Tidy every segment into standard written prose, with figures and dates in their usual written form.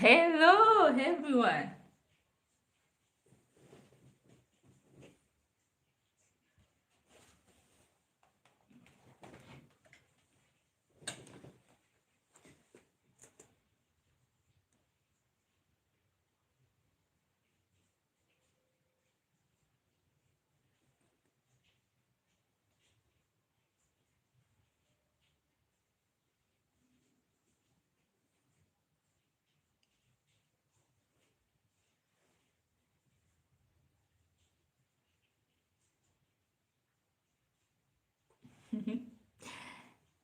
Hello, everyone.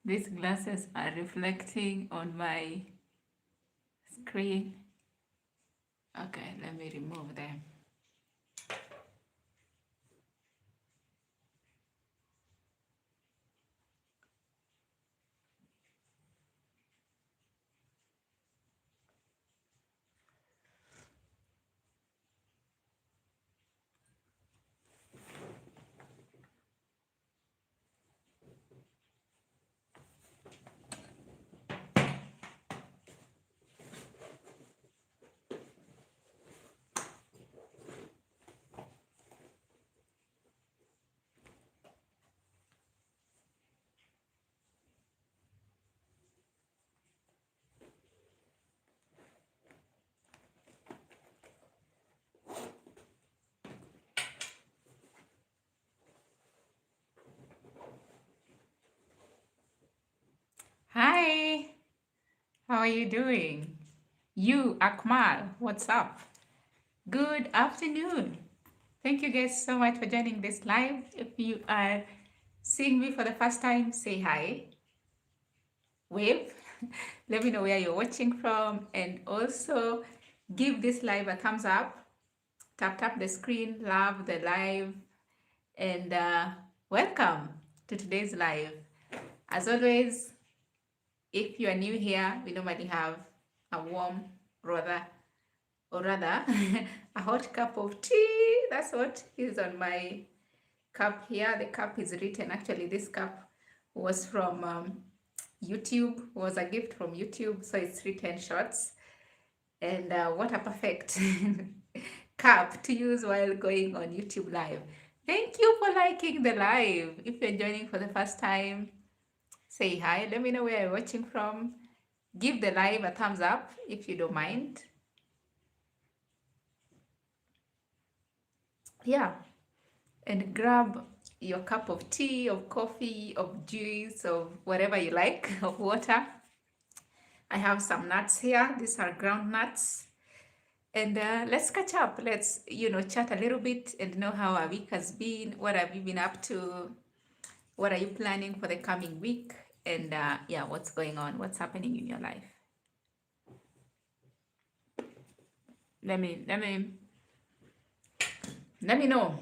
These glasses are reflecting on my screen. Okay, let me remove them. Hi, how are you doing? You, Akmal, what's up? Good afternoon. Thank you guys so much for joining this live. If you are seeing me for the first time, say hi, wave. Let me know where you're watching from, and also give this live a thumbs up. Tap the screen, love the live, and welcome to today's live. As always, if you are new here, we normally have a warm, rather, or rather, a hot cup of tea. That's what is on my cup here. The cup is written, actually, this cup was from YouTube, was a gift from YouTube, so it's written Shots. And what a perfect cup to use while going on YouTube live. Thank you for liking the live. If you're joining for the first time, say hi. Let me know where you're watching from. Give the live a thumbs up if you don't mind. Yeah, and grab your cup of tea, of coffee, of juice, of whatever you like, of water. I have some nuts here. These are ground nuts. And let's catch up. Let's, chat a little bit and know how our week has been. What have you been up to? What are you planning for the coming week? And yeah, what's going on? What's happening in your life? Let me know.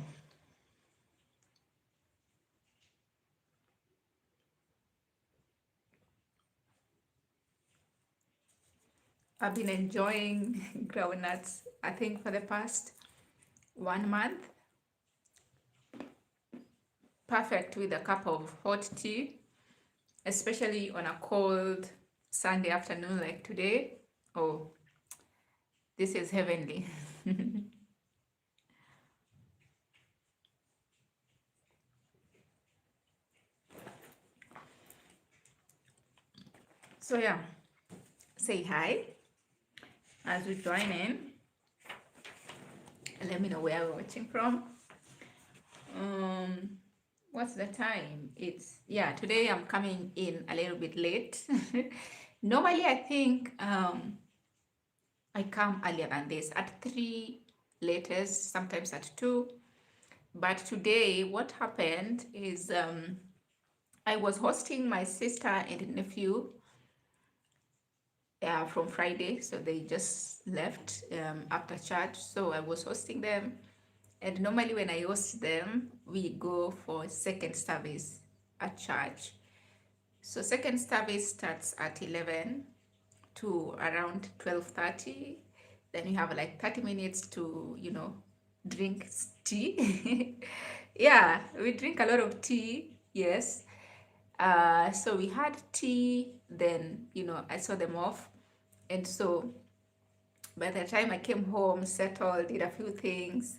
I've been enjoying groundnuts, I think, for the past 1 month. Perfect with a cup of hot tea, especially on a cold Sunday afternoon like today. Oh, this is heavenly. So yeah, say hi as we join in. Let me know where we're watching from. What's the time? It's, yeah, today I'm coming in a little bit late. Normally I think I come earlier than this, at 3 latest, sometimes at 2. But today what happened is I was hosting my sister and nephew from Friday, so they just left after church. So I was hosting them, and normally when I host them, we go for second service at church. So second service starts at 11 to around 12:30. Then you have like 30 minutes to, drink tea. Yeah, we drink a lot of tea, yes. So we had tea, then, I saw them off. And so By the time I came home, settled, did a few things,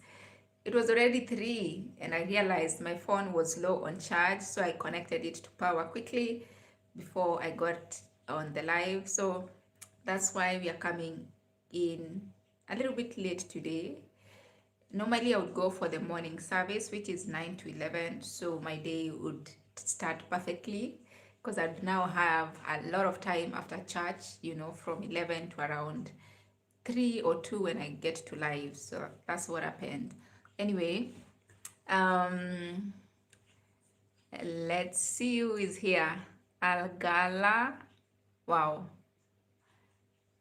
it was already 3, and I realized my phone was low on charge, so I connected it to power quickly before I got on the live. So that's why we are coming in a little bit late today. Normally I would go for the morning service, which is 9 to 11, so my day would start perfectly because I'd now have a lot of time after church, from 11 to around 3 or 2 when I get to live. So that's what happened. Anyway, um, let's see who is here. Algala. Wow.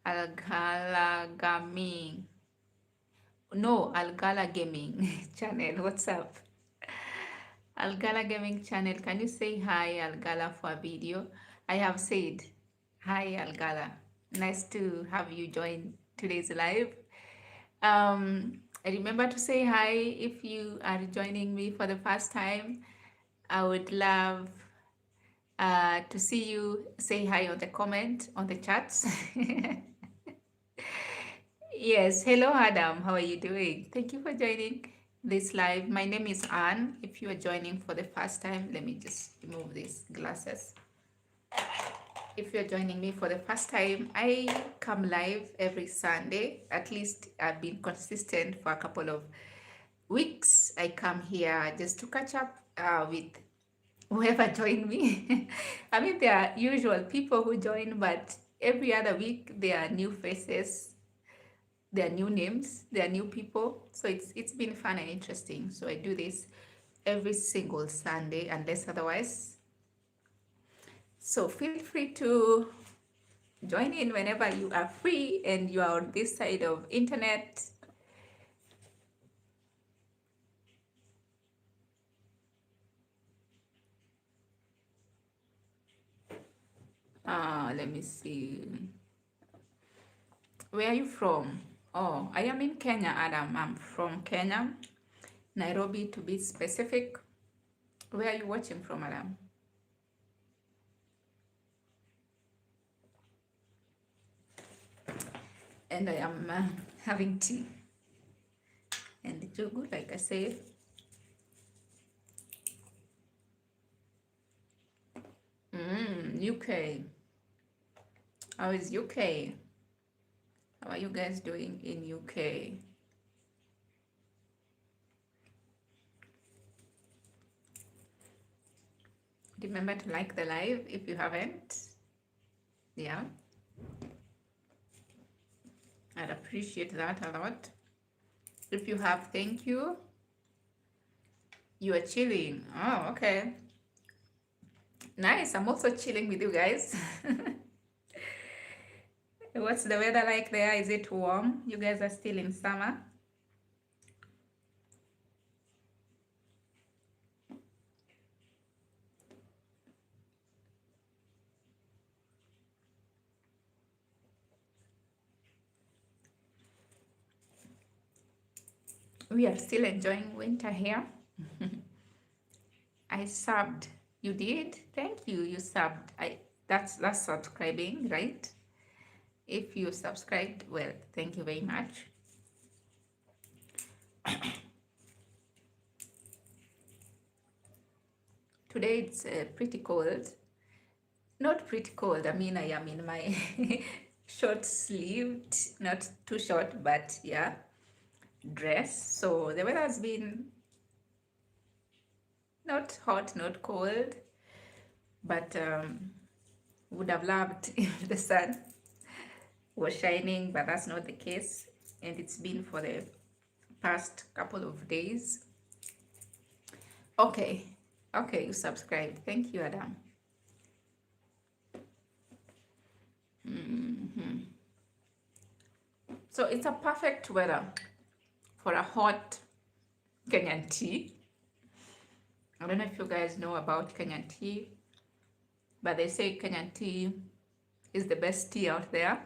Algala Gaming. No, Algala Gaming channel. What's up? Algala Gaming channel. Can you say hi, Algala, for a video? I have said hi, Algala. Nice to have you join today's live. Remember to say hi if you are joining me for the first time. I would love to see you say hi on the comment on the chats. Yes, hello Adam, how are you doing? Thank you for joining this live. My name is Anne. If you are joining for the first time, let me just remove these glasses. If you're joining me for the first time, I come live every Sunday. At least I've been consistent for a couple of weeks. I come here just to catch up with whoever joined me. I mean, there are usual people who join, but every other week there are new faces, there are new names, there are new people. So it's been fun and interesting. So I do this every single Sunday, unless otherwise. So feel free to join in whenever you are free and you are on this side of internet. Let me see. Where are you from? Oh, I am in Kenya, Adam. I'm from Kenya, Nairobi to be specific. Where are you watching from, Adam? And I am having tea and jugu, like I said. UK. How is UK? How are you guys doing in UK? Remember to like the live if you haven't. Yeah. I'd appreciate that a lot. If you have, thank you. You are chilling. Oh, okay. Nice. I'm also chilling with you guys. What's the weather like there? Is it warm? You guys are still in summer? We are still enjoying winter here. I subbed. You did? Thank you. You subbed. That's subscribing, right? If you subscribed, well, thank you very much. Today it's pretty cold. Not pretty cold. I mean, I am in my short sleeved, not too short, but yeah, dress. So the weather has been not hot, not cold, but would have loved if the sun was shining, but that's not the case. And it's been for the past couple of days. Okay, you subscribed. Thank you, Adam. So it's a perfect weather for a hot Kenyan tea. I don't know if you guys know about Kenyan tea, but they say Kenyan tea is the best tea out there.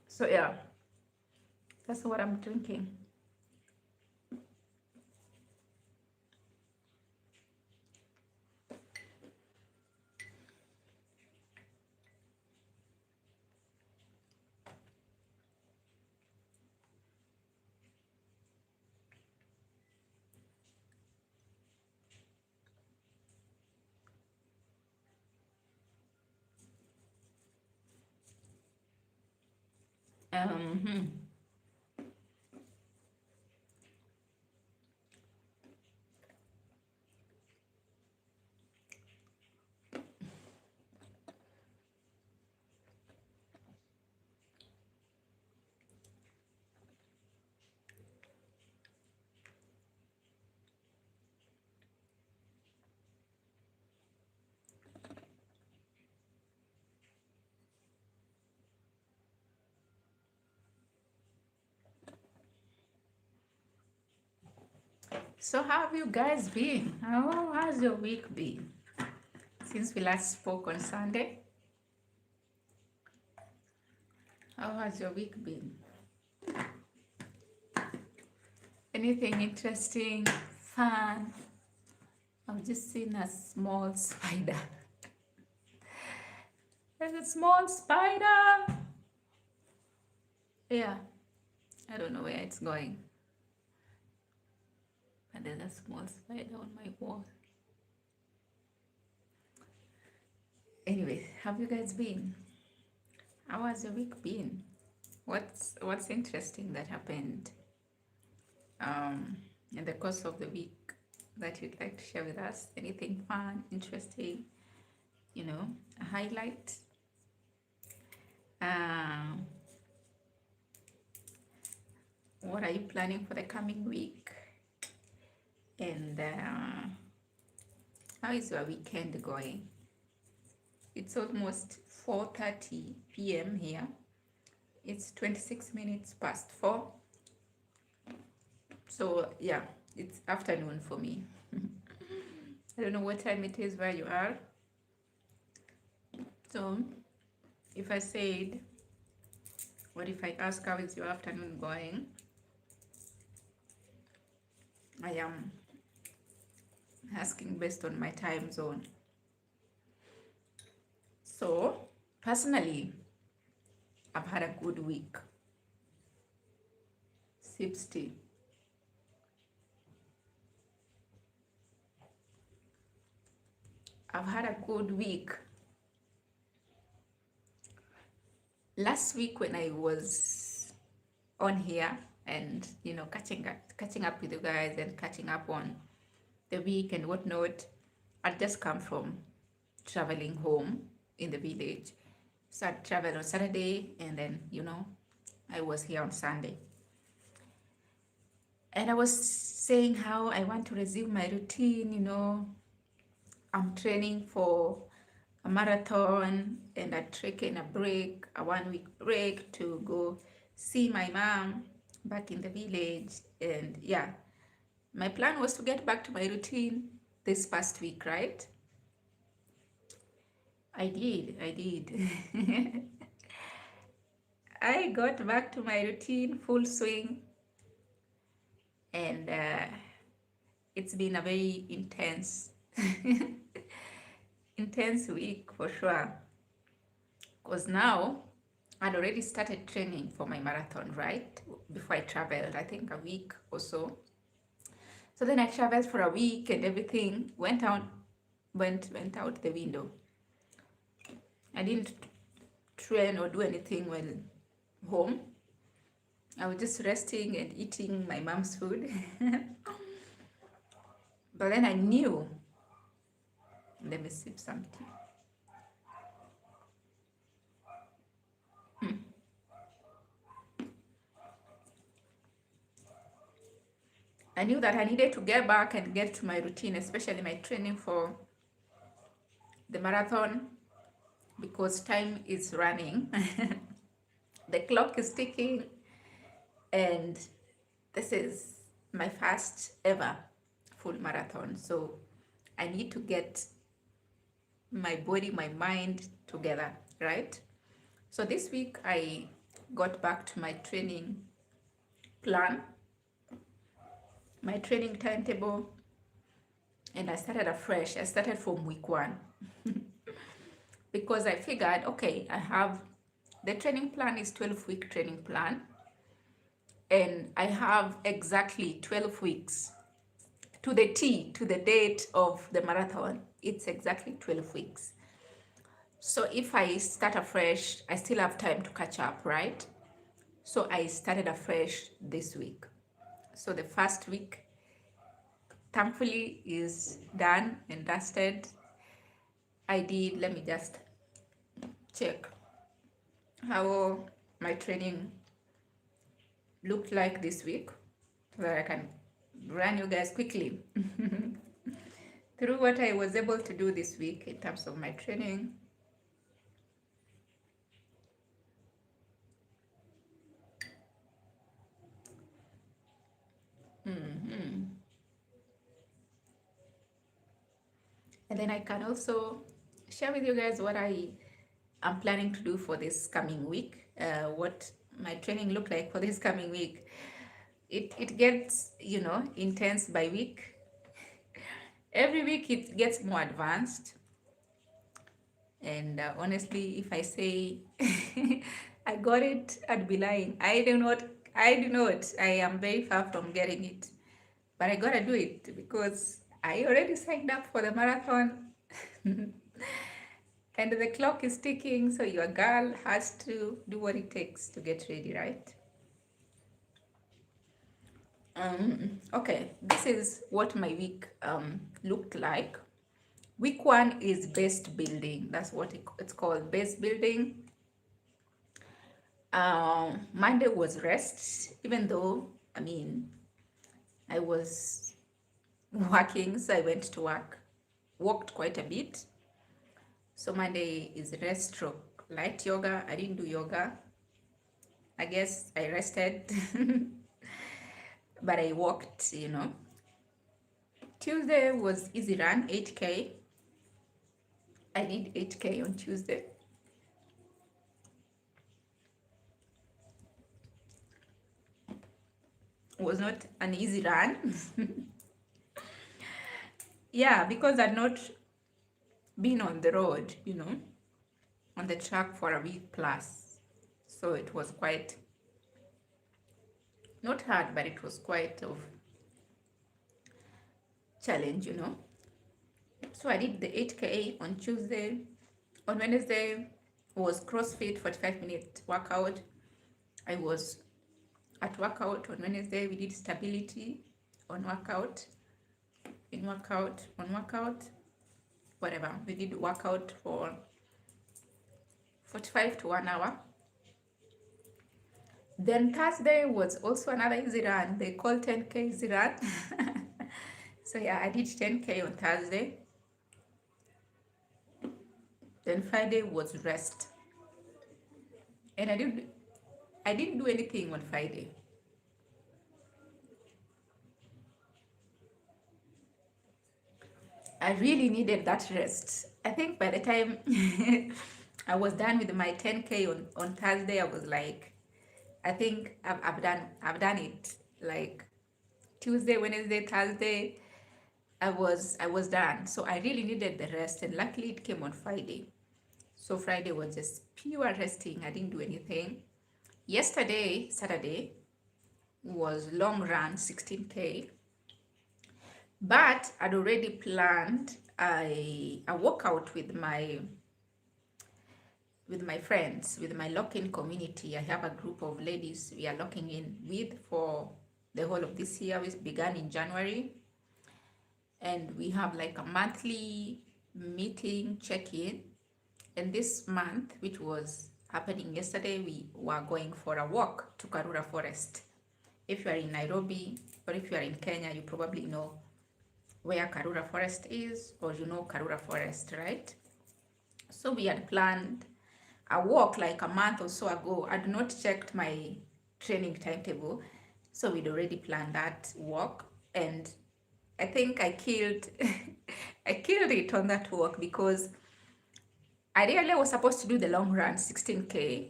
So yeah, that's what I'm drinking. Um, so how have you guys been? How has your week been since we last spoke on Sunday? How has your week been? Anything interesting, fun? I've just seen a small spider. There's a small spider. Yeah, I don't know where it's going, but there's a small spider on my wall. Anyway, have you guys been? How has your week been? What's interesting that happened in the course of the week that you'd like to share with us? Anything fun, interesting, a highlight? What are you planning for the coming week? And how is your weekend going? It's almost 4:30 p.m. here. It's 26 minutes past 4. So yeah, it's afternoon for me. I don't know what time it is where you are. So if I said, what if I ask how is your afternoon going? I am asking based on my time zone. So personally, I've had a good week. Sips tea. I've had a good week. Last week when I was on here and catching up with you guys and catching up on the week and whatnot, I'd just come from traveling home in the village. So I traveled on Saturday and then I was here on Sunday. And I was saying how I want to resume my routine. I'm training for a marathon and I'd taken a 1-week break to go see my mom back in the village. And yeah, my plan was to get back to my routine this past week, right? I did. I got back to my routine, full swing, and it's been a very intense week for sure, because now I'd already started training for my marathon, right? Before I traveled, I think a week or so. So then I traveled for a week and everything went out the window. I didn't train or do anything while home. I was just resting and eating my mom's food. But then I knew, let me sip some tea. I knew that I needed to get back and get to my routine, especially my training for the marathon, because time is running. The clock is ticking, and this is my first ever full marathon. So I need to get my body, my mind together, right? So this week I got back to my training plan, my training timetable, and I started afresh. I started from week 1 because I figured, okay, I have the training plan is 12-week training plan, and I have exactly 12 weeks to the T, to the date of the marathon. It's exactly 12 weeks. So if I start afresh, I still have time to catch up, right? So I started afresh this week. So the first week, thankfully, is done and dusted. I did, let me just check how my training looked like this week so that I can run you guys quickly through what I was able to do this week in terms of my training. Mm-hmm. And then I can also share with you guys what I am planning to do for this coming week, what my training look like for this coming week. It gets, intense by week. Every week it gets more advanced. And honestly, if I say I got it, I'd be lying. I do not. I do not. I am very far from getting it, but I gotta do it because I already signed up for the marathon, and the clock is ticking. So your girl has to do what it takes to get ready, right? Okay, this is what my week looked like. Week one is base building. That's what it's called, base building. Monday was rest, even though, I was working, so I went to work, walked quite a bit. So Monday is rest stroke light yoga. I didn't do yoga. I guess I rested, but I walked. Tuesday was easy run, 8K. I did 8K on Tuesday. It was not an easy run. Yeah, because I'd not been on the road, on the track for a week plus. So it was quite, not hard, but it was quite of challenge. So I did the 8K on Tuesday. On Wednesday was CrossFit 45-minute workout. I was at workout on Wednesday. We did stability on workout, in workout, on workout, whatever. We did workout for 45 to 1 hour. Then Thursday was also another easy run. They call 10K easy run. So yeah, I did 10K on Thursday. Then Friday was rest. And I didn't do anything on Friday. I really needed that rest. I think by the time I was done with my 10K on Thursday, I was like, I think I've done it. Like Tuesday, Wednesday, Thursday, I was done. So I really needed the rest, and luckily it came on Friday. So Friday was just pure resting. I didn't do anything. Yesterday, Saturday, was long run, 16K. But I'd already planned a workout with my friends, with my lock-in community. I have a group of ladies we are locking in with for the whole of this year. We began in January, and we have like a monthly meeting check-in. And this month, which was happening yesterday, we were going for a walk to Karura Forest. If you are in Nairobi or if you are in Kenya, you probably know where Karura Forest is, or Karura Forest, right? So we had planned a walk like a month or so ago. I'd not checked my training timetable, so we'd already planned that walk, and I think I killed I killed it on that walk because I really was supposed to do the long run, 16K,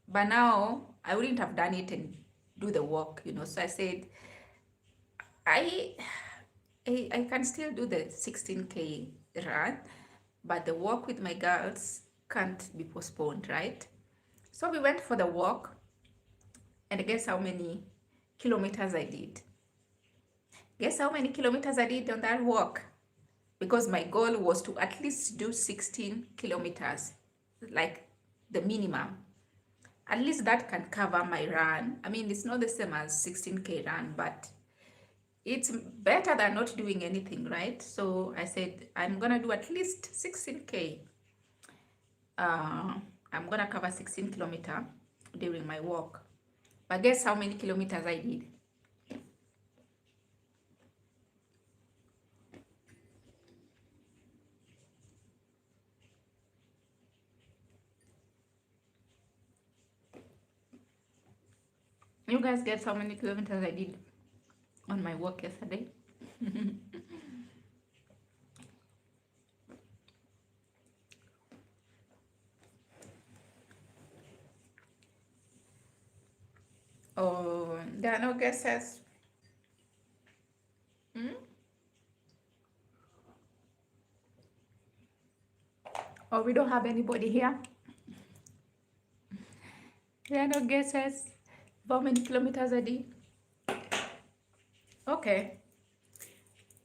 but now I wouldn't have done it and do the walk. So I said, I can still do the 16K run, but the walk with my girls can't be postponed, right? So we went for the walk, and guess how many kilometers I did? Guess how many kilometers I did on that walk? Because my goal was to at least do 16 kilometers, like the minimum. At least that can cover my run. I mean, it's not the same as 16K run, but it's better than not doing anything, right? So I said, I'm gonna do at least 16K. I'm gonna cover 16 kilometer during my walk. But guess how many kilometers I did? You guys guess how many kilometers I did on my walk yesterday? Oh, there are no guesses. Hmm? Oh, we don't have anybody here. There are no guesses. How many kilometers I did? Okay,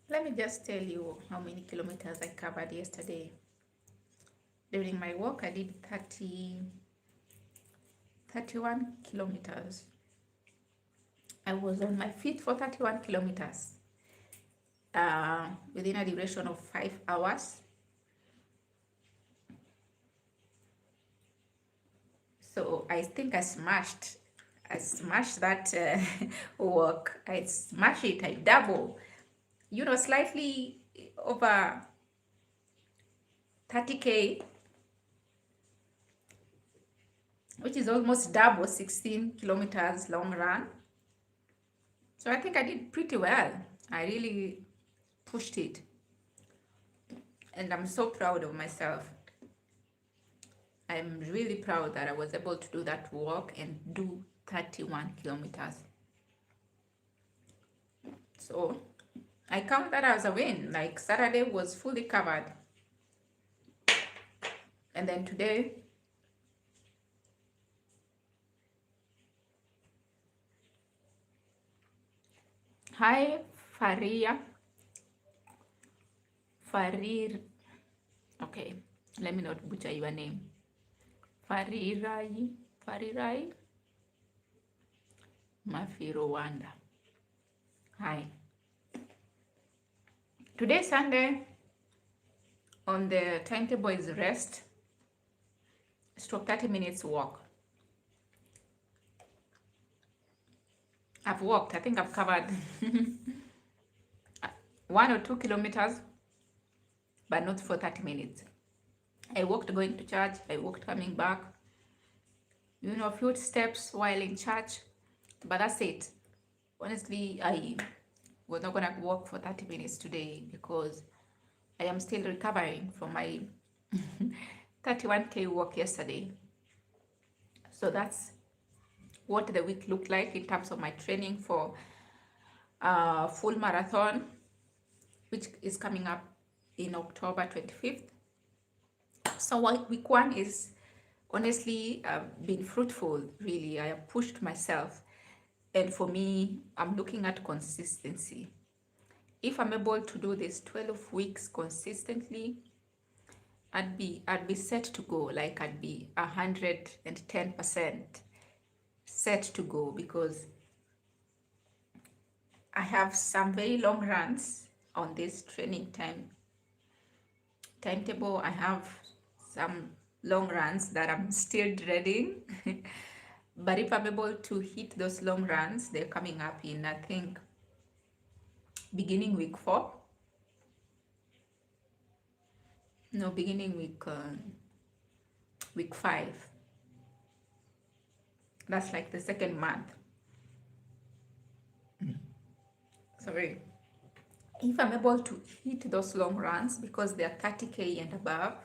let me just tell you how many kilometers I covered yesterday. During my walk, I did 31 kilometers. I was on my feet for 31 kilometers within a duration of 5 hours. So I think I smashed that walk. I smashed it. I double, slightly over 30K, which is almost double 16 kilometers long run. So I think I did pretty well. I really pushed it. And I'm so proud of myself. I'm really proud that I was able to do that walk and do 31 kilometers. So I count that as a win. Like Saturday was fully covered. And then today, hi Faria. Farir. Okay, let me not butcher your name. Farirai Mafirowanda. Hi. Today Sunday, on the timetable is rest, stroke 30 minutes walk. I've walked, I think I've covered 1 or 2 kilometers, but not for 30 minutes. I walked going to church, I walked coming back, a few steps while in church, but that's it. Honestly, I was not gonna walk for 30 minutes today because I am still recovering from my 31K walk yesterday. So that's what the week looked like in terms of my training for full marathon, which is coming up in October 25th. So week 1 is honestly been fruitful, really. I have pushed myself, and for me, I'm looking at consistency. If I'm able to do this 12 weeks consistently, I'd be set to go. Like I'd be 110% set to go, because I have some very long runs on this training timetable. I have some long runs that I'm still dreading. But if I'm able to hit those long runs, they're coming up in, I think, beginning week 4. No, beginning week 5. That's like the second month. Sorry. If I'm able to hit those long runs, because they're 30K and above,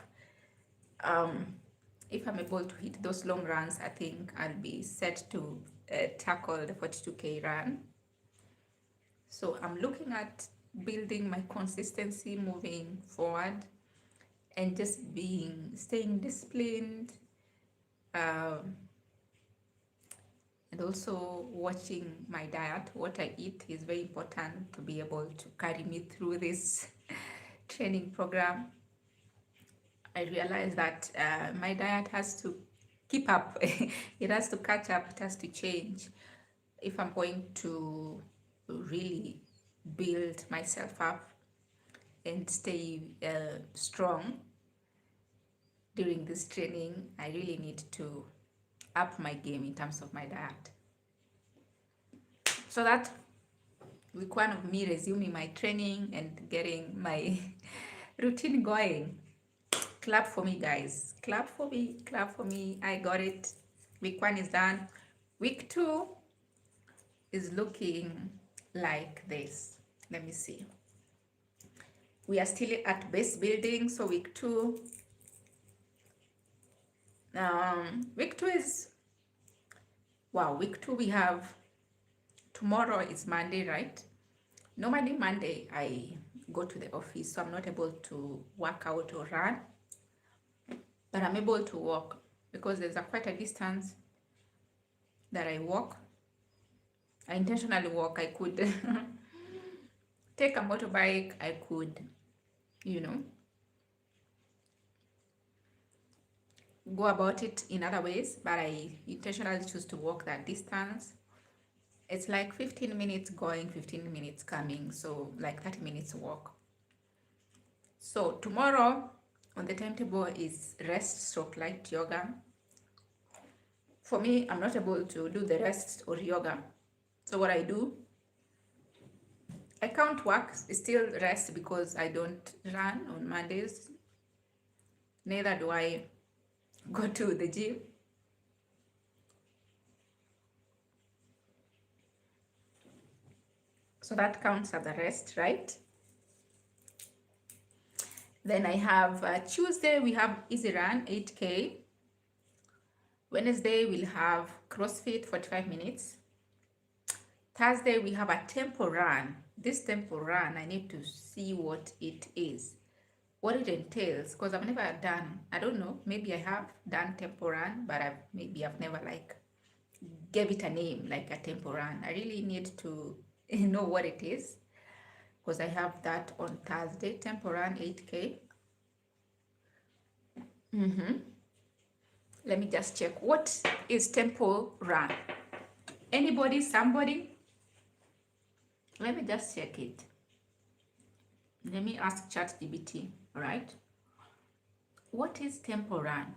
if I'm able to hit those long runs, I think I'll be set to tackle the 42K run. So I'm looking at building my consistency moving forward, and just staying disciplined, and also watching my diet. What I eat is very important to be able to carry me through this training program. I realized that my diet has to keep up. It has to catch up, it has to change if I'm going to really build myself up and stay strong during this training. I really need to up my game in terms of my diet. So that week one of me resuming my training and getting my routine going. Clap for me, guys. Clap for me, clap for me. I got it. Week one is done. Week two is looking like this. Let me see. We are still at base building, so week two is, wow, week two we have, tomorrow is Monday, right? Normally Monday I go to the office, so I'm not able to work out or run, but I'm able to walk because there's quite a distance that I walk. I intentionally walk. I could take a motorbike, I could, go about it in other ways, but I intentionally choose to walk that distance. It's like 15 minutes going, 15 minutes coming, so like 30 minutes walk. So tomorrow on the timetable is rest stroke light yoga. For me, I'm not able to do the rest or yoga. So what I do, I can't work, still rest because I don't run on Mondays. Neither do I go to the gym. So that counts as a rest, right? Then I have Tuesday, we have easy run, 8K. Wednesday, we'll have CrossFit, 45 minutes. Thursday, we have a tempo run. This tempo run, I need to see what it is, what it entails, because I've never done, I don't know, maybe I have done tempo run, but I've never like gave it a name like a tempo run. I really need to know what it is, because I have that on Thursday, tempo run 8K. Let me just check. What is tempo run? Anybody, somebody? Let me just check it. Let me ask ChatGPT, all right? What is tempo run?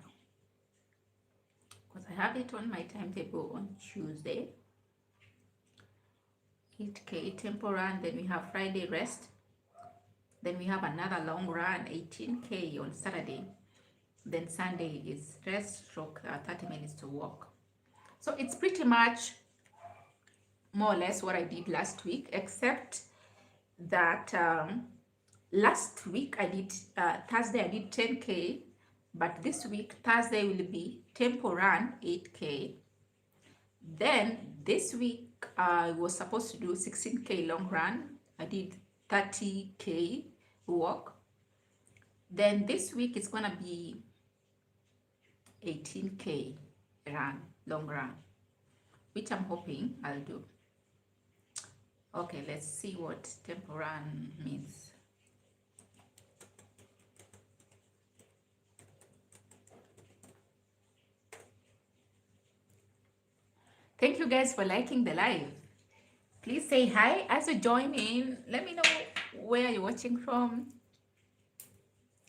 Because I have it on my timetable on Tuesday. 8K tempo run, then we have Friday rest. Then we have another long run, 18K on Saturday. Then Sunday is rest stroke, 30 minutes to walk. So it's pretty much more or less what I did last week, except that last week I did, Thursday I did 10K, but this week, Thursday will be tempo run 8K. Then this week I was supposed to do 16K long run. I did 30K walk. Then this week it's gonna be 18K run, long run, which I'm hoping I'll do. Okay, let's see what tempo run means. Thank you guys for liking the live. Please say hi as you join in. Let me know where you're watching from,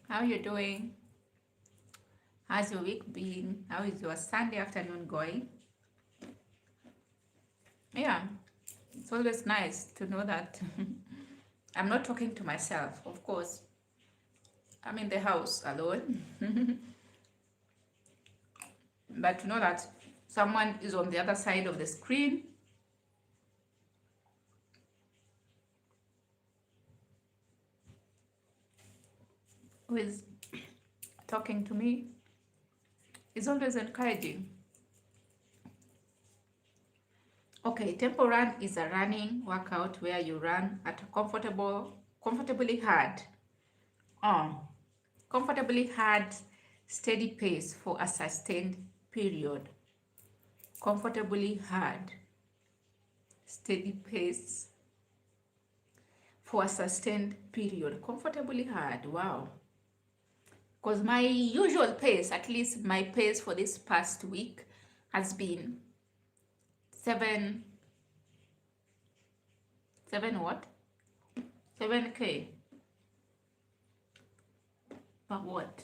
how you're doing, how's your week been, how is your Sunday afternoon going. Yeah, it's always nice to know that I'm not talking to myself. Of course, I'm in the house alone. But to know that someone is on the other side of the screen who is talking to me is always encouraging. Okay, tempo run is a running workout where you run at a comfortably hard, steady pace for a sustained period. Comfortably hard, steady pace for a sustained period. Comfortably hard, wow. because my usual pace, at least my pace for this past week, has been 7 what 7K per what.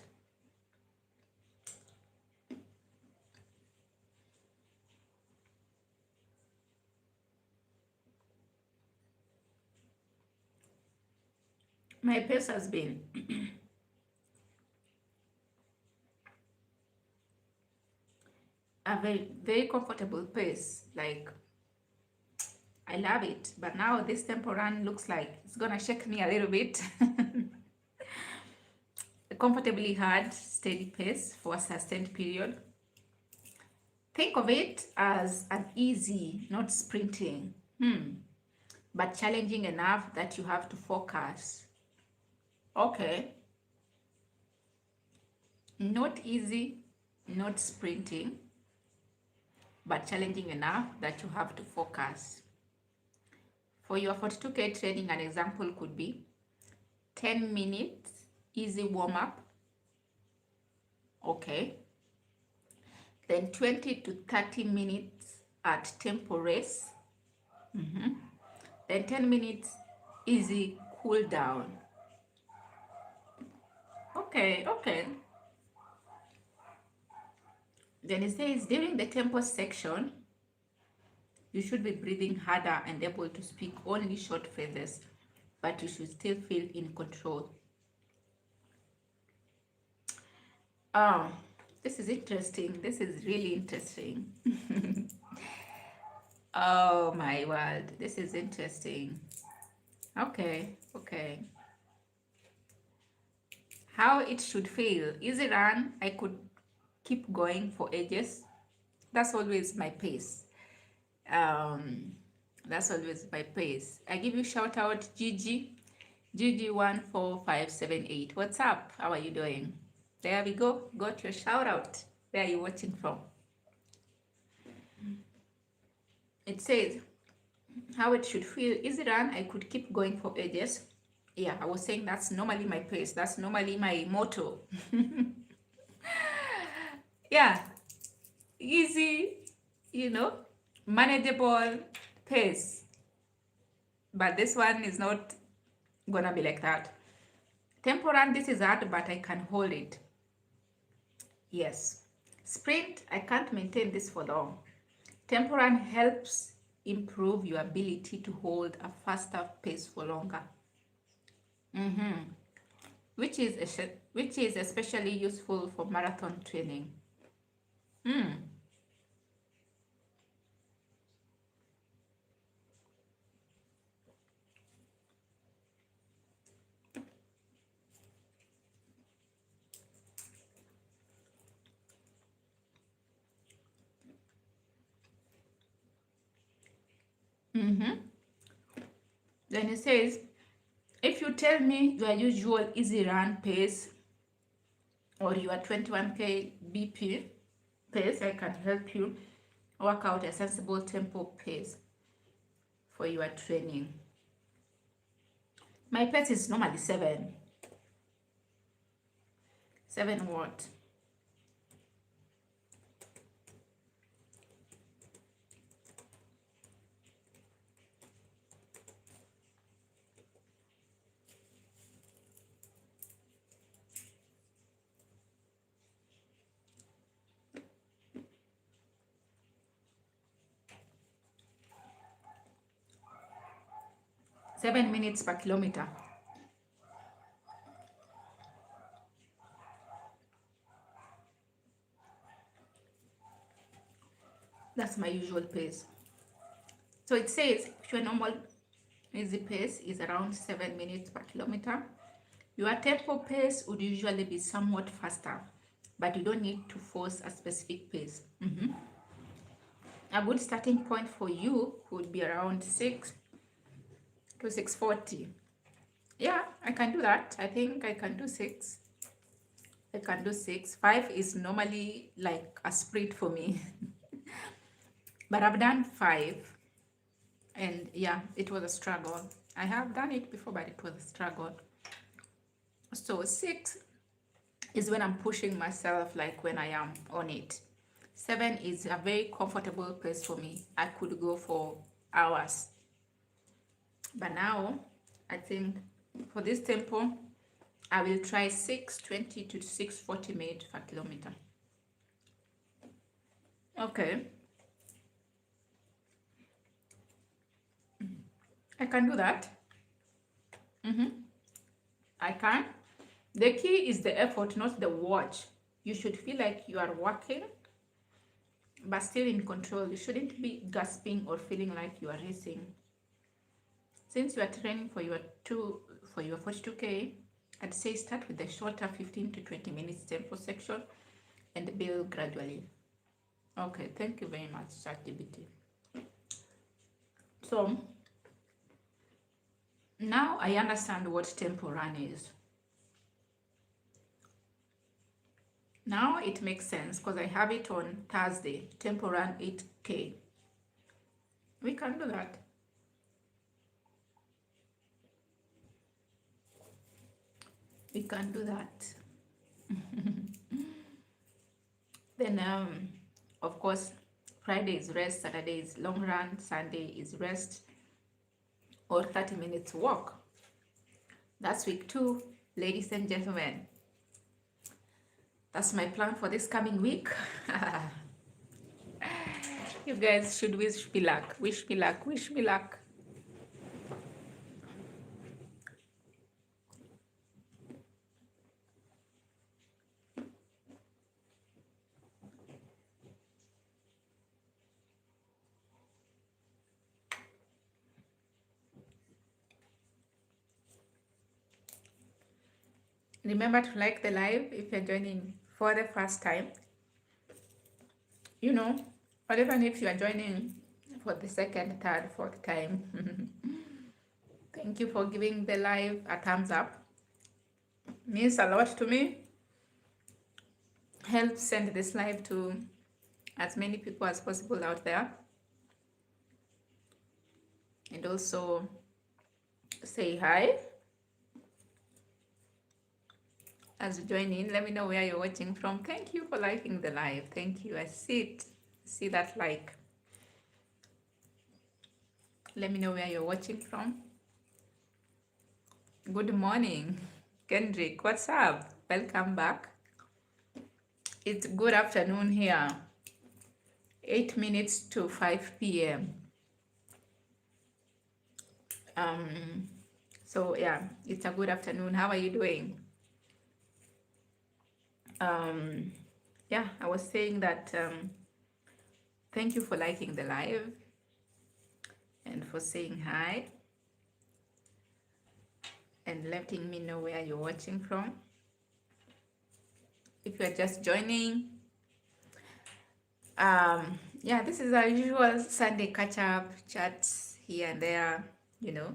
My pace has been a very comfortable pace. Like, I love it. But now this tempo run looks like it's gonna shake me a little bit. A comfortably hard, steady pace for a sustained period. Think of it as an easy, not sprinting, but challenging enough that you have to focus. Okay, not easy, not sprinting, but challenging enough that you have to focus. For your 42K training, an example could be 10 minutes easy warm up. Okay. Then 20 to 30 minutes at tempo race. Then 10 minutes easy cool down. Okay. Then it says during the tempo section, you should be breathing harder and able to speak only short phrases, but you should still feel in control. Oh, this is interesting. This is really interesting. Oh my word, this is interesting. Okay. How it should feel. Easy run, I could keep going for ages. That's always my pace. That's always my pace. I give you shout out Gigi. Gigi14578. What's up? How are you doing? There we go. Got your shout out. Where are you watching from? It says how it should feel. Easy run, I could keep going for ages. Yeah, I was saying that's normally my pace. That's normally my motto. Yeah, easy, manageable pace. But this one is not gonna be like that. Tempo run, this is hard, but I can hold it. Yes. Sprint, I can't maintain this for long. Tempo run helps improve your ability to hold a faster pace for longer. Which is especially useful for marathon training. Then it says, if you tell me your usual easy run pace or your 21K BP pace, I can help you work out a sensible tempo pace for your training. My pace is normally 7. 7 what? Seven minutes per kilometer. That's my usual pace. So it says if your normal easy pace is around 7 minutes per kilometer, your tempo pace would usually be somewhat faster, but you don't need to force a specific pace. A good starting point for you would be around 6 to 6:40. Yeah, I can do that. I think I can do 6. I can do 6. 5 is normally like a sprint for me. But I've done 5. And yeah, it was a struggle. I have done it before, but it was a struggle. So 6 is when I'm pushing myself, like when I am on it. 7 is a very comfortable place for me. I could go for hours. But now, I think for this tempo, I will try 620 to 640 minutes per kilometer. Okay, I can do that. I can. The key is the effort, not the watch. You should feel like you are working, but still in control. You shouldn't be gasping or feeling like you are racing. Since you are training for your 42K, I'd say start with the shorter 15 to 20 minutes tempo section and build gradually. Okay, thank you very much, ChatGPT. So now I understand what tempo run is. Now it makes sense because I have it on Thursday, tempo run 8K. We can do that. We can do that. Then, of course, Friday is rest, Saturday is long run, Sunday is rest or 30 minutes walk. That's week 2, ladies and gentlemen. That's my plan for this coming week. You guys should wish me luck, wish me luck, wish me luck. Remember to like the live if you're joining for the first time. You know, or even if you are joining for the second, third, fourth time. Thank you for giving the live a thumbs up. Means a lot to me. Help send this live to as many people as possible out there. And also say hi as you join in. Let me know where you're watching from. Thank you for liking the live. Thank you. I see it. See that like. Let me know where you're watching from. Good morning, Kendrick. What's up? Welcome back. It's good afternoon here. 8 minutes to 5 p.m. So yeah, it's a good afternoon. How are you doing? Yeah, I was saying that thank you for liking the live and for saying hi and letting me know where you're watching from. If you're just joining, yeah, this is our usual Sunday catch-up chats here and there, you know.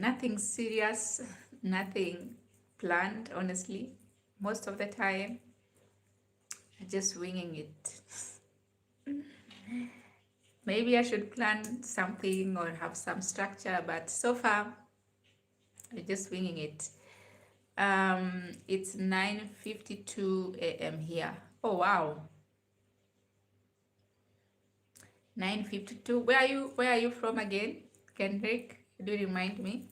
Nothing serious, nothing planned, honestly. Most of the time, just winging it. Maybe I should plan something or have some structure, but so far, I'm just winging it. It's 9:52 a.m. here. Oh wow, 9:52. Where are you from again, Kendrick? Do you remind me?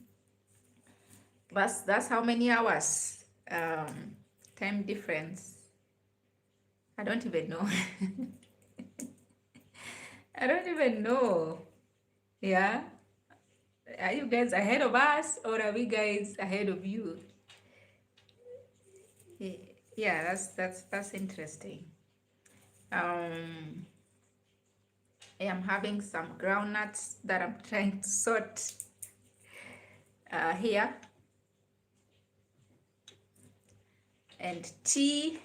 That's how many hours? Time difference. I don't even know. I don't even know. Yeah. Are you guys ahead of us or are we guys ahead of you? Yeah, that's interesting. I am having some groundnuts that I'm trying to sort here, and tea.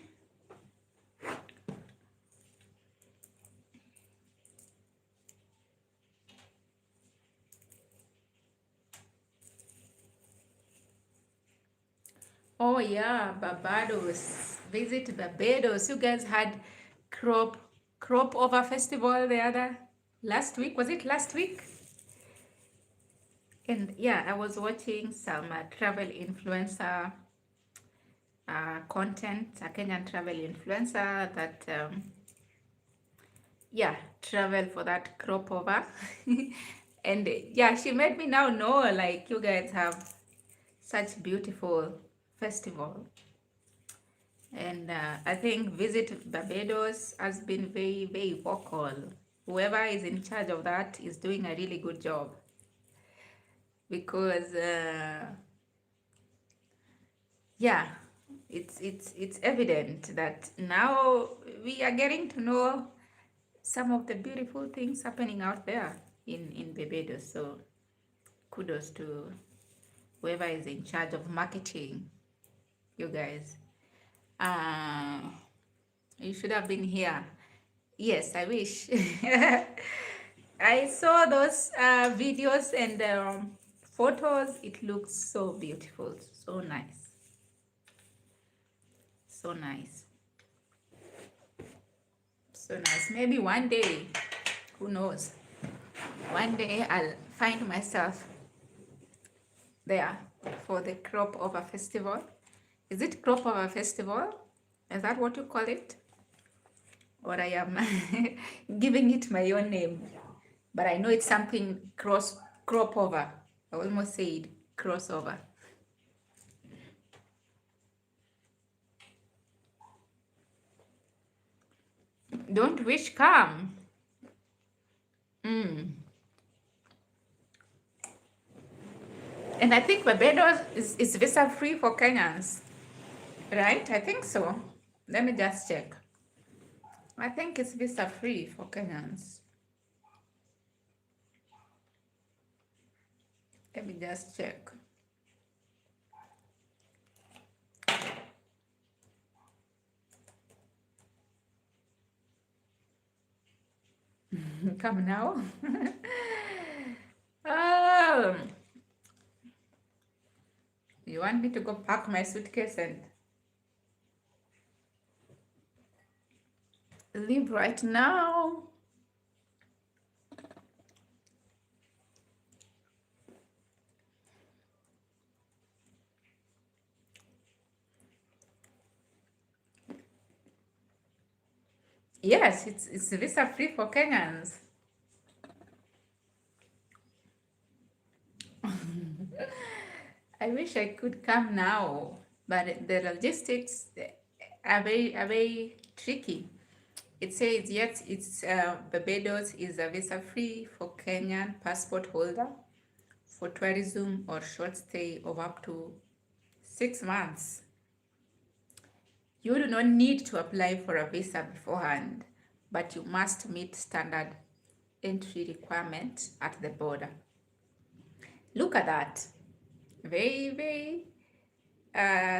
Oh yeah, Barbados. Visit Barbados. You guys had crop over festival the other last week. Was it last week? And yeah, I was watching some travel influencer content, a Kenyan travel influencer that yeah, travel for that crop over. And yeah, she made me now know like you guys have such beautiful festival. And I think Visit Barbados has been very, very vocal. Whoever is in charge of that is doing a really good job because yeah, it's evident that now we are getting to know some of the beautiful things happening out there in Barbados. So kudos to whoever is in charge of marketing, you guys. Uh, you should have been here. Yes, I wish. I saw those videos and photos. It looks so beautiful, so nice, so nice, so nice. Maybe one day, who knows? One day I'll find myself there for the crop over festival. Is it crop over festival? Is that what you call it? Or I am giving it my own name? But I know it's something crop over. I almost said crossover. Don't wish come. Mm. And I think Barbados is visa free for Kenyans, right? I think so. Let me just check. I think it's visa free for Kenyans. Let me just check. Come now. um, you want me to go pack my suitcase and leave right now? Yes, it's visa free for Kenyans. I wish I could come now, but the logistics are very tricky. It says yes, it's Barbados is a visa free for Kenyan passport holder for tourism or short stay of up to 6 months. You do not need to apply for a visa beforehand, but you must meet standard entry requirements at the border. Look at that. Very, very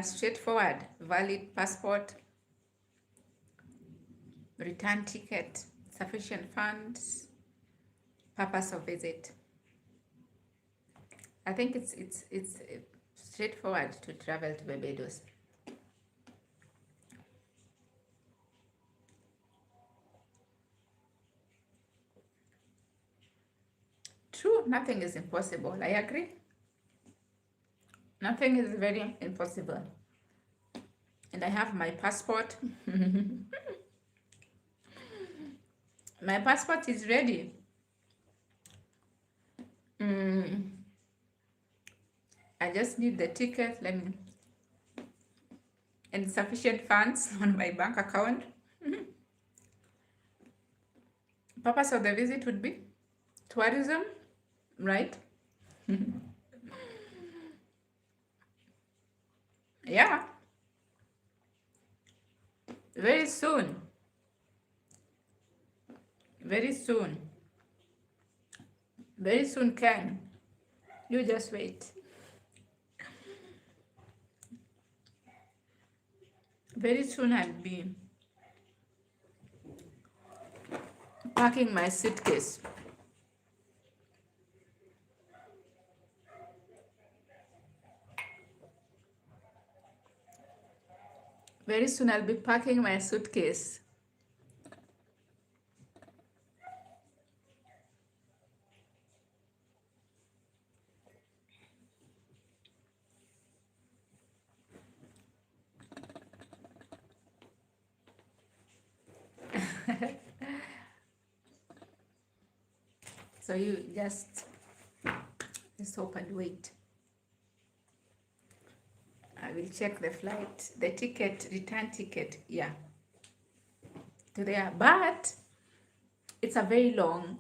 straightforward. Valid passport, return ticket, sufficient funds, purpose of visit. I think it's straightforward to travel to Barbados. True, nothing is impossible. I agree. Nothing is very impossible. And I have my passport. My passport is ready. I just need the ticket and sufficient funds on my bank account. Purpose of the visit would be tourism, right? Yeah, very soon. Very soon. Very soon, Ken. You just wait. Very soon I'll be packing my suitcase. Very soon I'll be packing my suitcase. So you just hope and wait. I will check the flight, the ticket, return ticket, yeah, to there. But it's a very long,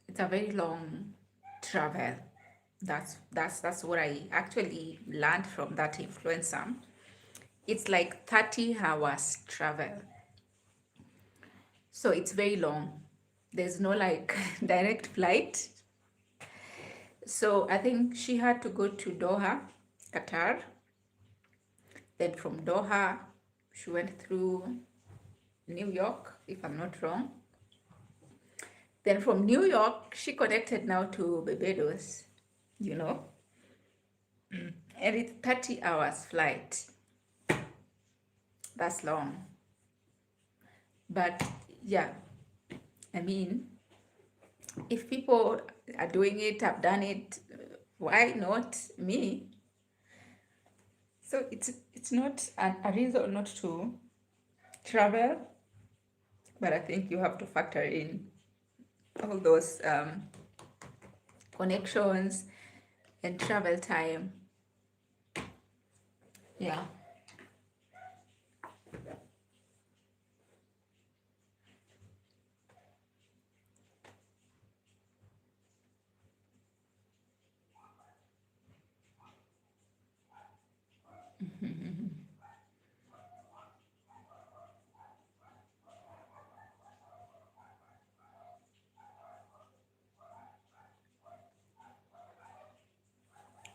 it's a very long travel. That's what I actually learned from that influencer. It's like 30 hours travel. So it's very long. There's no like direct flight. So I think she had to go to Doha, Qatar. Then from Doha, she went through New York, if I'm not wrong. Then from New York, she connected now to Barbados, you know, and it's 30 hours flight. That's long. But yeah, I mean, if people are doing it, have done it, why not me? So it's not a reason not to travel, but I think you have to factor in all those connections and travel time. Yeah.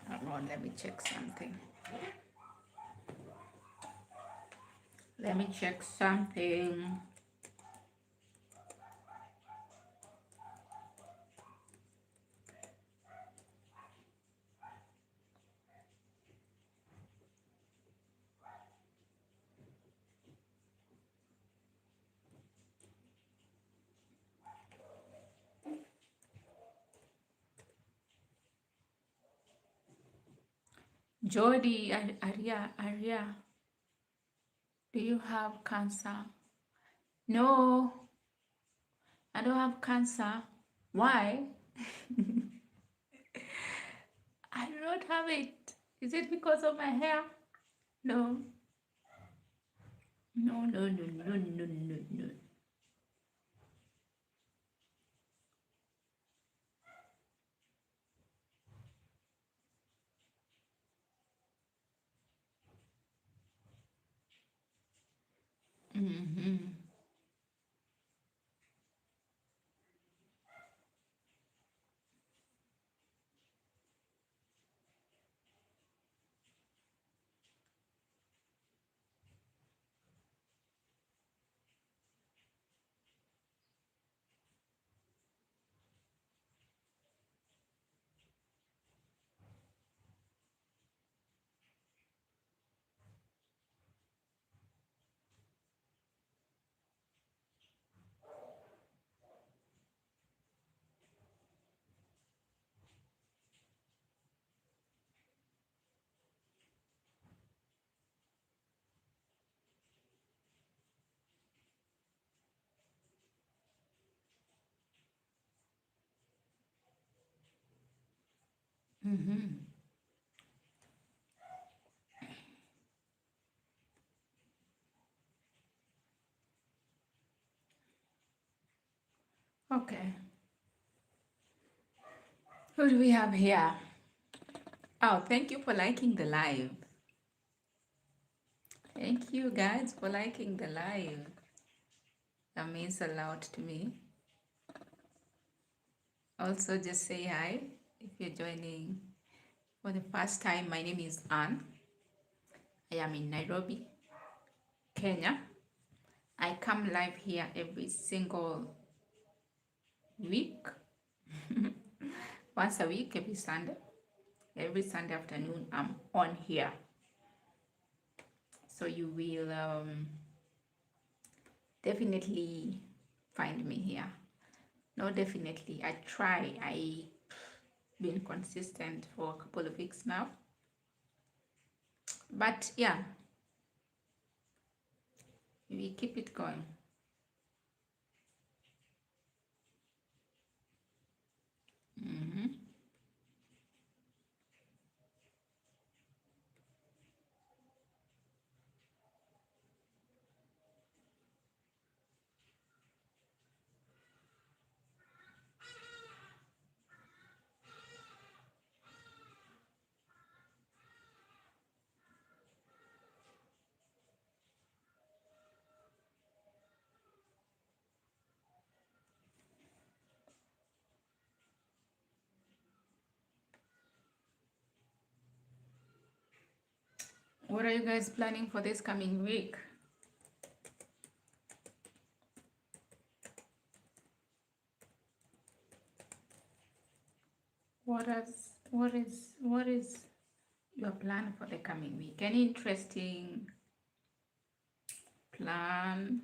Hold on, let me check something. Let me check something. Jody, Aria, do you have cancer? No, I don't have cancer. Why? I do not have it. Is it because of my hair? No. No, no, no, no, no, no, no. Mm-hmm. Mm-hmm. Okay. Who do we have here? Oh, thank you for liking the live. Thank you guys for liking the live. That means a lot to me. Also, just say hi if you're joining for the first time. My name is Anne. I am in Nairobi, Kenya. I come live here every single week, once a week, every Sunday. Every Sunday afternoon, I'm on here. So you will definitely find me here. No, definitely. I try. I been consistent for a couple of weeks now. But yeah, we keep it going. Mm-hmm. What are you guys planning for this coming week? What is your plan for the coming week? Any interesting plan?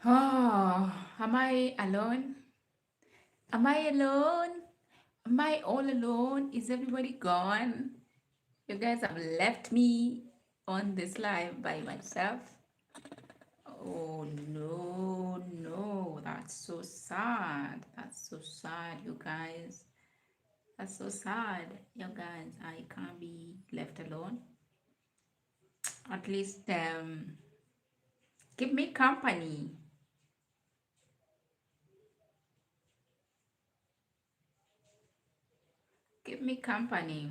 Oh, am I alone? Am I alone? Am I all alone? Is everybody gone? You guys have left me on this live by myself. Oh no, no, that's so sad. That's so sad, you guys. That's so sad, you guys. I can't be left alone. At least keep me company. Keep me company.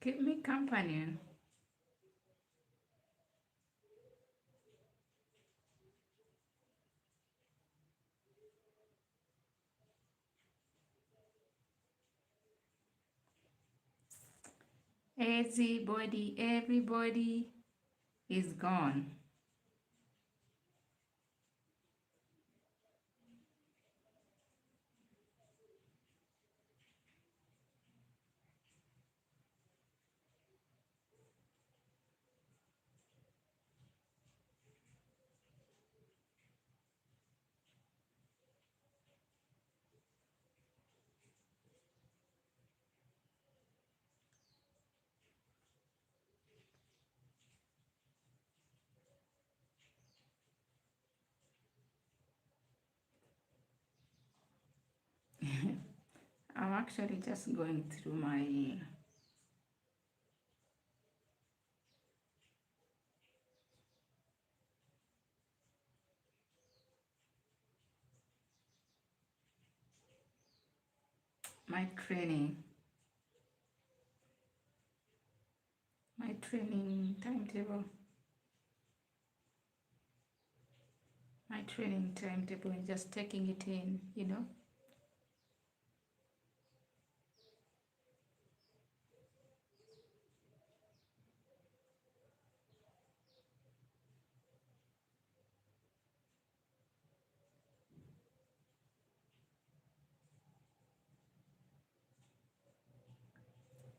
Keep me company. Everybody is gone. I'm actually just going through my training, my training timetable, my training timetable, and just taking it in, you know.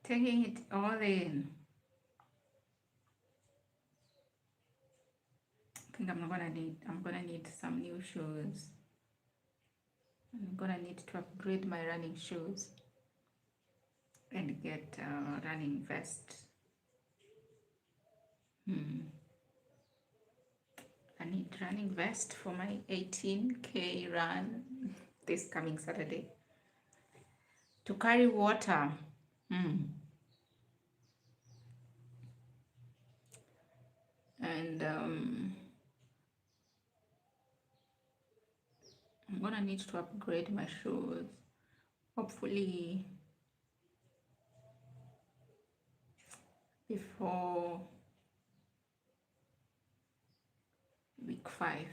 taking it all in. I think I'm gonna need some new shoes. I'm gonna need to upgrade my running shoes and get a running vest. I need running vest for my 18K run this coming Saturday. To carry water. And I'm gonna need to upgrade my shoes. Hopefully before week 5.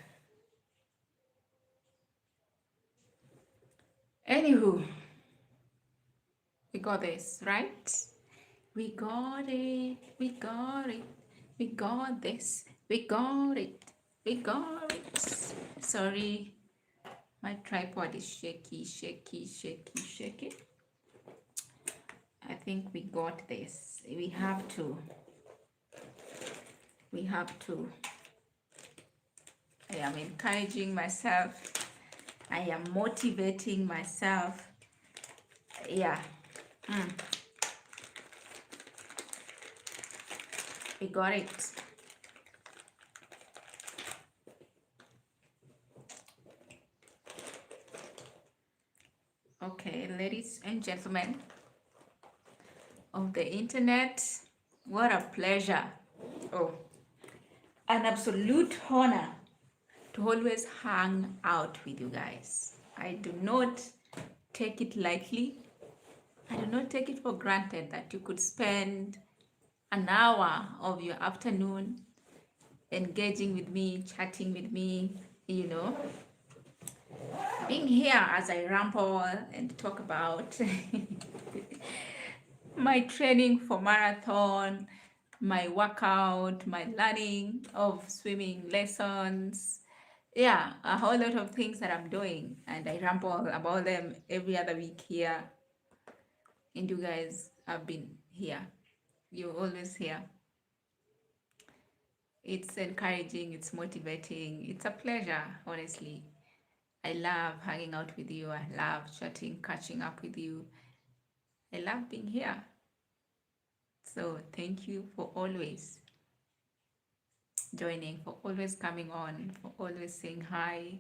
Anywho, we got this, right? We got it, we got it, we got this, we got it, we got it. Sorry, my tripod is shaky, shaky, shaky, shaky. I think we got this. We have to. I am encouraging myself. I am motivating myself. Yeah. We got it. Okay, ladies and gentlemen of the internet, what a pleasure. Oh, an absolute honor to always hang out with you guys. I do not take it lightly. I do not take it for granted that you could spend an hour of your afternoon engaging with me, chatting with me, being here as I ramble and talk about my training for marathon, my workout, my learning of swimming lessons. Yeah, a whole lot of things that I'm doing, and I ramble about them every other week here. And you guys have been here. You're always here. It's encouraging, it's motivating, it's a pleasure, honestly. I love hanging out with you. I love chatting, catching up with you. I love being here. So thank you for always joining, for always coming on, for always saying hi,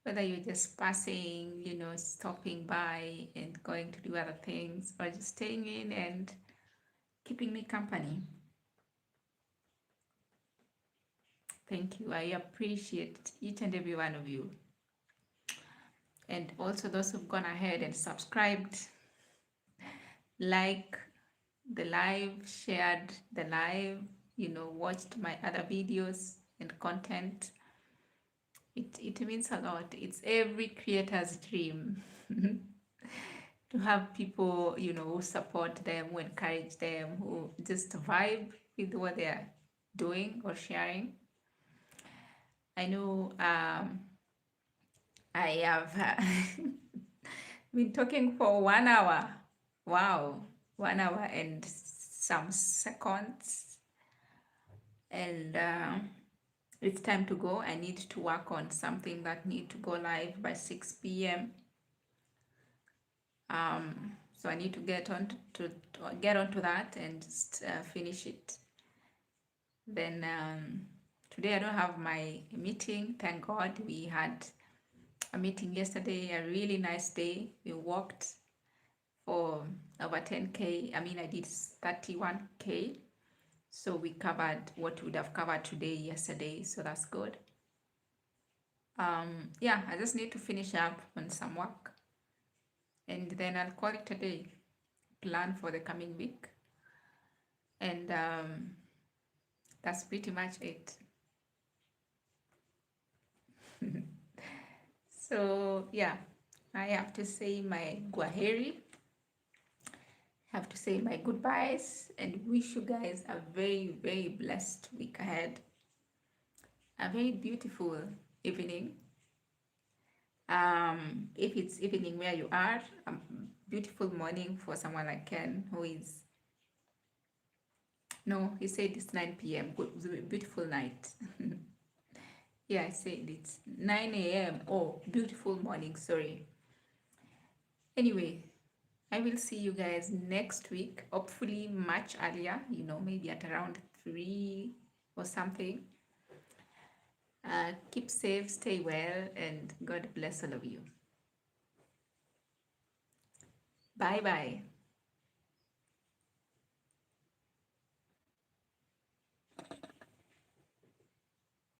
whether you're just passing, stopping by and going to do other things, or just staying in and keeping me company. Thank you. I appreciate each and every one of you. And also those who've gone ahead and subscribed, like the live, shared the live, watched my other videos and content. It means a lot. It's every creator's dream to have people, who support them, who encourage them, who just vibe with what they're doing or sharing. I know I have been talking for 1 hour. Wow, 1 hour and some seconds. And it's time to go. I need to work on something that need to go live by 6 p.m. So I need to get onto that and just finish it. Then today I don't have my meeting. Thank God we had a meeting yesterday, a really nice day. We walked for over 10K. I mean, I did 31K. So we covered what we would have covered yesterday. So that's good. Yeah, I just need to finish up on some work. And then I'll call it a day. Plan for the coming week. And that's pretty much it. So yeah, I have to say my Gwaheri. Have to say my goodbyes and wish you guys a very, very blessed week ahead. A very beautiful evening. If it's evening where you are, a beautiful morning for someone like Ken who is No, he said it's 9 p.m. Good, beautiful night. Yeah, I said it's 9 a.m. Oh, beautiful morning. Sorry. Anyway, I will see you guys next week, hopefully much earlier, maybe at around 3 or something. Keep safe, stay well, and God bless all of you. Bye bye.